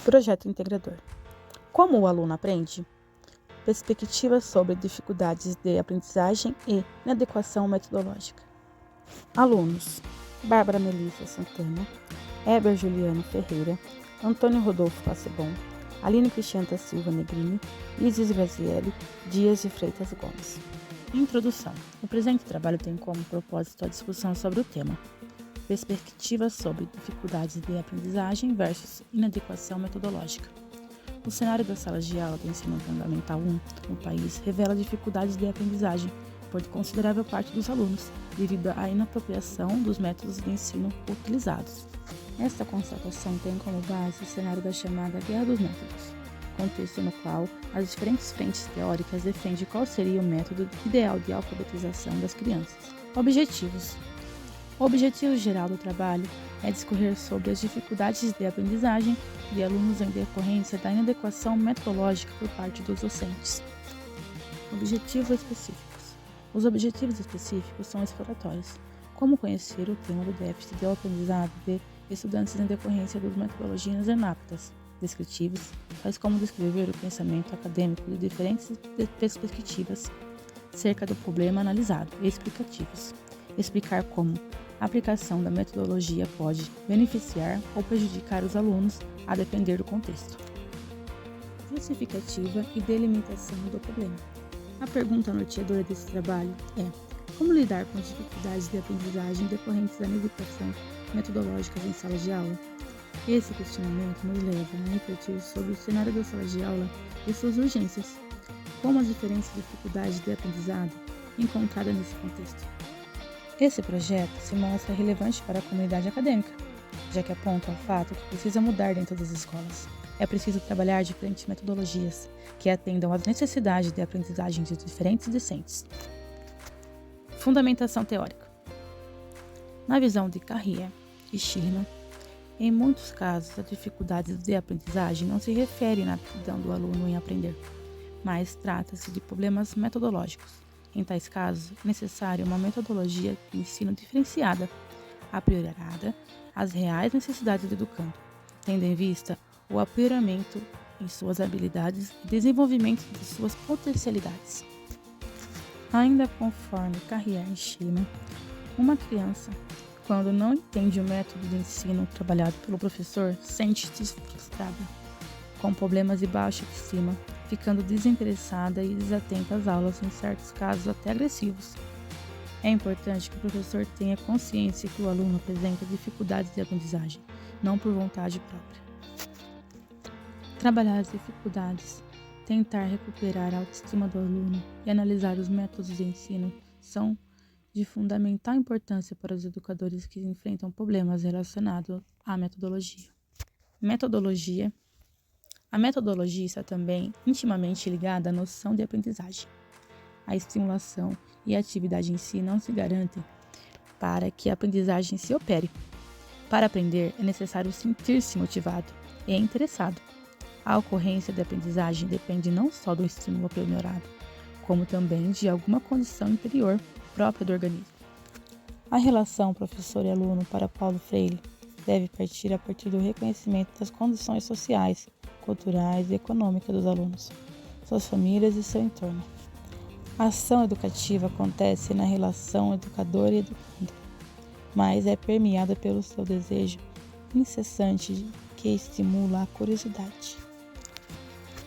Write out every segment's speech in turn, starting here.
Projeto integrador. Como o aluno aprende? Perspectivas sobre dificuldades de aprendizagem e inadequação metodológica. Alunos: Bárbara Melissa Santana, Heber Juliano Ferreira, Antônio Rodolfo Passebon, Aline Cristiana da Silva Negrini, Isis Grazielli, Dias de Freitas Gomes. Introdução. O presente trabalho tem como propósito a discussão sobre o tema perspectivas sobre dificuldades de aprendizagem versus inadequação metodológica. O cenário das salas de aula do ensino fundamental 1 no país revela dificuldades de aprendizagem por considerável parte dos alunos, devido à inapropriação dos métodos de ensino utilizados. Esta constatação tem como base o cenário da chamada Guerra dos Métodos, contexto no qual as diferentes frentes teóricas defendem qual seria o método ideal de alfabetização das crianças. Objetivos. O objetivo geral do trabalho é discorrer sobre as dificuldades de aprendizagem de alunos em decorrência da inadequação metodológica por parte dos docentes. Objetivos específicos. Os objetivos específicos são exploratórios, como conhecer o tema do déficit de aprendizado de estudantes em decorrência das metodologias inaptas, descritivos, tais como descrever o pensamento acadêmico de diferentes perspectivas cerca do problema analisado, e explicativos, explicar como a aplicação da metodologia pode beneficiar ou prejudicar os alunos, a depender do contexto. Justificativa e delimitação do problema. A pergunta norteadora desse trabalho é: como lidar com as dificuldades de aprendizagem decorrentes da inadequação metodológica em sala de aula? Esse questionamento nos leva a refletir sobre o cenário da sala de aula e suas urgências, como as diferentes dificuldades de aprendizado encontradas nesse contexto. Esse projeto se mostra relevante para a comunidade acadêmica, já que aponta ao fato que precisa mudar dentro das escolas. É preciso trabalhar diferentes metodologias que atendam às necessidades de aprendizagem de diferentes discentes. Fundamentação teórica. Na visão de Carrier e Schillmann, em muitos casos, as dificuldades de aprendizagem não se referem à aptidão do aluno em aprender, mas trata-se de problemas metodológicos. Em tais casos, é necessária uma metodologia de ensino diferenciada, aprimorada às reais necessidades do educando, tendo em vista o aprimoramento em suas habilidades e desenvolvimento de suas potencialidades. Ainda conforme Carrier e Schillmann, uma criança, quando não entende o método de ensino trabalhado pelo professor, sente-se frustrada, com problemas de baixa autoestima, ficando desinteressada e desatenta às aulas, em certos casos até agressivos. É importante que o professor tenha consciência que o aluno apresenta dificuldades de aprendizagem, não por vontade própria. Trabalhar as dificuldades, tentar recuperar a autoestima do aluno e analisar os métodos de ensino são de fundamental importância para os educadores que enfrentam problemas relacionados à metodologia. A metodologia está também intimamente ligada à noção de aprendizagem. A estimulação e a atividade em si não se garantem para que a aprendizagem se opere. Para aprender, é necessário sentir-se motivado e interessado. A ocorrência da aprendizagem depende não só do estímulo aprimorado, como também de alguma condição interior própria do organismo. A relação professor e aluno para Paulo Freire deve partir a partir do reconhecimento das condições sociais, culturais e econômicas dos alunos, suas famílias e seu entorno. A ação educativa acontece na relação educador e educando, mas é permeada pelo seu desejo incessante que estimula a curiosidade.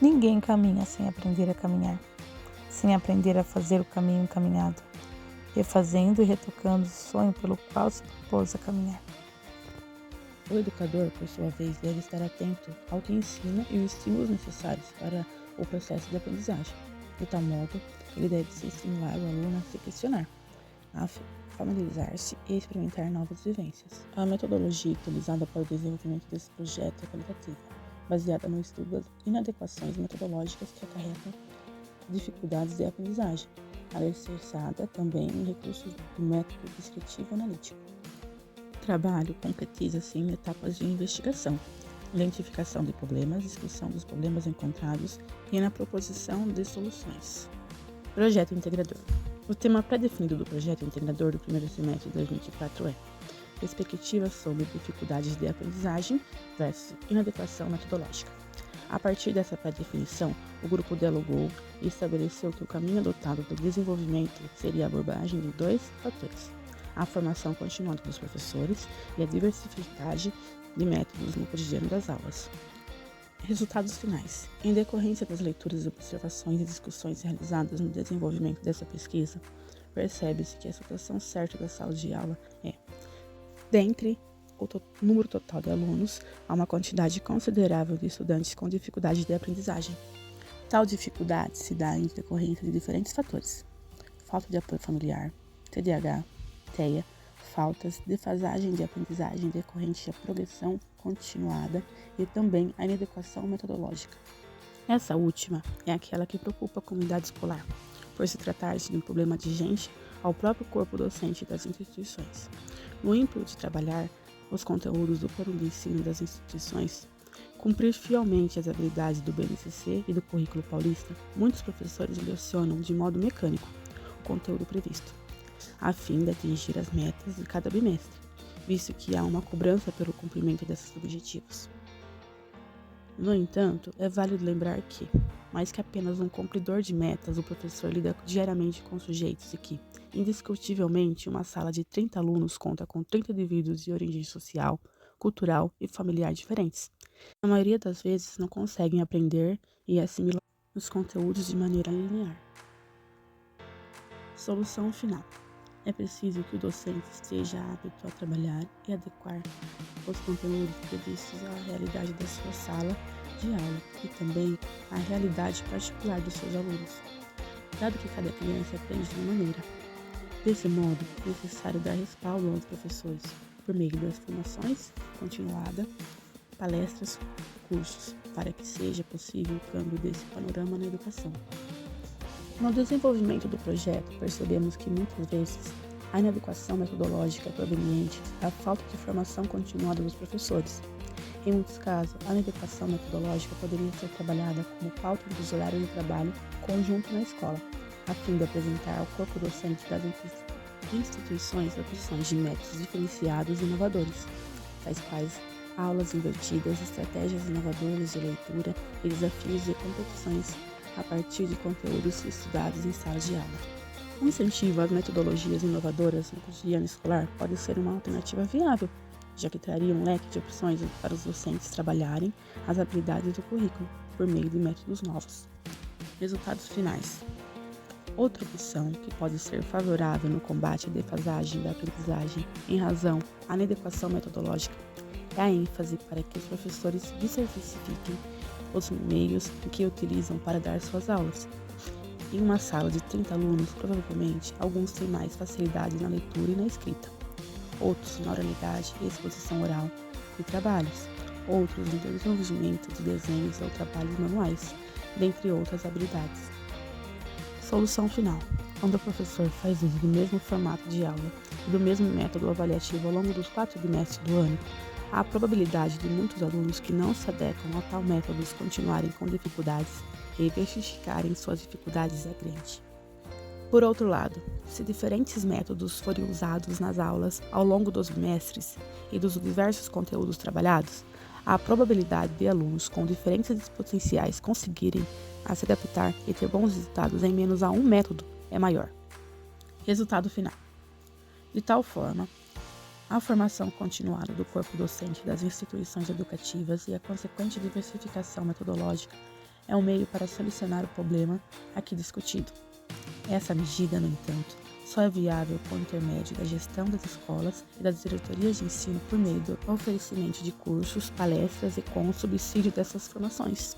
Ninguém caminha sem aprender a caminhar, sem aprender a fazer o caminho caminhado, refazendo e retocando o sonho pelo qual se propôs a caminhar. O educador, por sua vez, deve estar atento ao que ensina e os estímulos necessários para o processo de aprendizagem. De tal modo, ele deve se estimular o aluno a se questionar, a familiarizar-se e experimentar novas vivências. A metodologia utilizada para o desenvolvimento desse projeto é qualitativa, baseada no estudo das inadequações metodológicas que acarretam dificuldades de aprendizagem, alicerçada também em recursos do método descritivo analítico. O trabalho concretiza-se em etapas de investigação, identificação de problemas, discussão dos problemas encontrados e na proposição de soluções. Projeto integrador. O tema pré-definido do projeto integrador do primeiro semestre de 2024 é perspectiva sobre dificuldades de aprendizagem versus inadequação metodológica. A partir dessa pré-definição, o grupo dialogou e estabeleceu que o caminho adotado do desenvolvimento seria a abordagem de 2 fatores: a formação continuada dos professores e a diversidade de métodos no cotidiano das aulas. Resultados finais. Em decorrência das leituras, observações e discussões realizadas no desenvolvimento dessa pesquisa, percebe-se que a situação certa da sala de aula é: dentre o número total de alunos, há uma quantidade considerável de estudantes com dificuldade de aprendizagem. Tal dificuldade se dá em decorrência de diferentes fatores: falta de apoio familiar, TDAH, TEA, faltas, defasagem de aprendizagem decorrente à progressão continuada e também a inadequação metodológica. Essa última é aquela que preocupa a comunidade escolar, por se tratar-se de um problema atingente ao próprio corpo docente das instituições. No ímpeto de trabalhar os conteúdos do plano de ensino das instituições, cumprir fielmente as habilidades do BNCC e do currículo paulista, muitos professores lecionam de modo mecânico o conteúdo previsto, a fim de atingir as metas de cada bimestre, visto que há uma cobrança pelo cumprimento desses objetivos. No entanto, é válido lembrar que, mais que apenas um cumpridor de metas, o professor lida diariamente com sujeitos e que, indiscutivelmente, uma sala de 30 alunos conta com 30 indivíduos de origem social, cultural e familiar diferentes. Na maioria das vezes, não conseguem aprender e assimilar os conteúdos de maneira linear. Solução final. É preciso que o docente esteja apto a trabalhar e adequar os conteúdos previstos à realidade da sua sala de aula e também à realidade particular dos seus alunos, dado que cada criança aprende de uma maneira. Desse modo, é necessário dar respaldo aos professores por meio das formações continuada, palestras, cursos, para que seja possível o câmbio desse panorama na educação. No desenvolvimento do projeto, percebemos que muitas vezes a inadequação metodológica é proveniente da falta de formação continuada dos professores. Em muitos casos, a inadequação metodológica poderia ser trabalhada como pauta dos horários de trabalho conjunto na escola, a fim de apresentar ao corpo docente das instituições opções de métodos diferenciados e inovadores, tais quais aulas invertidas, estratégias inovadoras de leitura e desafios de competições a partir de conteúdos estudados em salas de aula. O incentivo às metodologias inovadoras no cotidiano escolar pode ser uma alternativa viável, já que traria um leque de opções para os docentes trabalharem as habilidades do currículo por meio de métodos novos. Resultados finais. Outra opção que pode ser favorável no combate à defasagem da aprendizagem em razão à inadequação metodológica é a ênfase para que os professores diversifiquem os meios que utilizam para dar suas aulas. Em uma sala de 30 alunos, provavelmente, alguns têm mais facilidade na leitura e na escrita, outros na oralidade e exposição oral de trabalhos, outros no desenvolvimento de desenhos ou trabalhos manuais, dentre outras habilidades. Solução final. Quando o professor faz uso do mesmo formato de aula e do mesmo método avaliativo ao longo dos 4 bimestres do ano, a probabilidade de muitos alunos que não se adequam a tal método continuarem com dificuldades e justificarem suas dificuldades é grande. Por outro lado, se diferentes métodos forem usados nas aulas ao longo dos bimestres e dos diversos conteúdos trabalhados, a probabilidade de alunos com diferentes potenciais conseguirem se adaptar e ter bons resultados em menos a um método é maior. Resultado final. De tal forma, a formação continuada do corpo docente das instituições educativas e a consequente diversificação metodológica é um meio para solucionar o problema aqui discutido. Essa medida, no entanto, só é viável por intermédio da gestão das escolas e das diretorias de ensino por meio do oferecimento de cursos, palestras e com o subsídio dessas formações.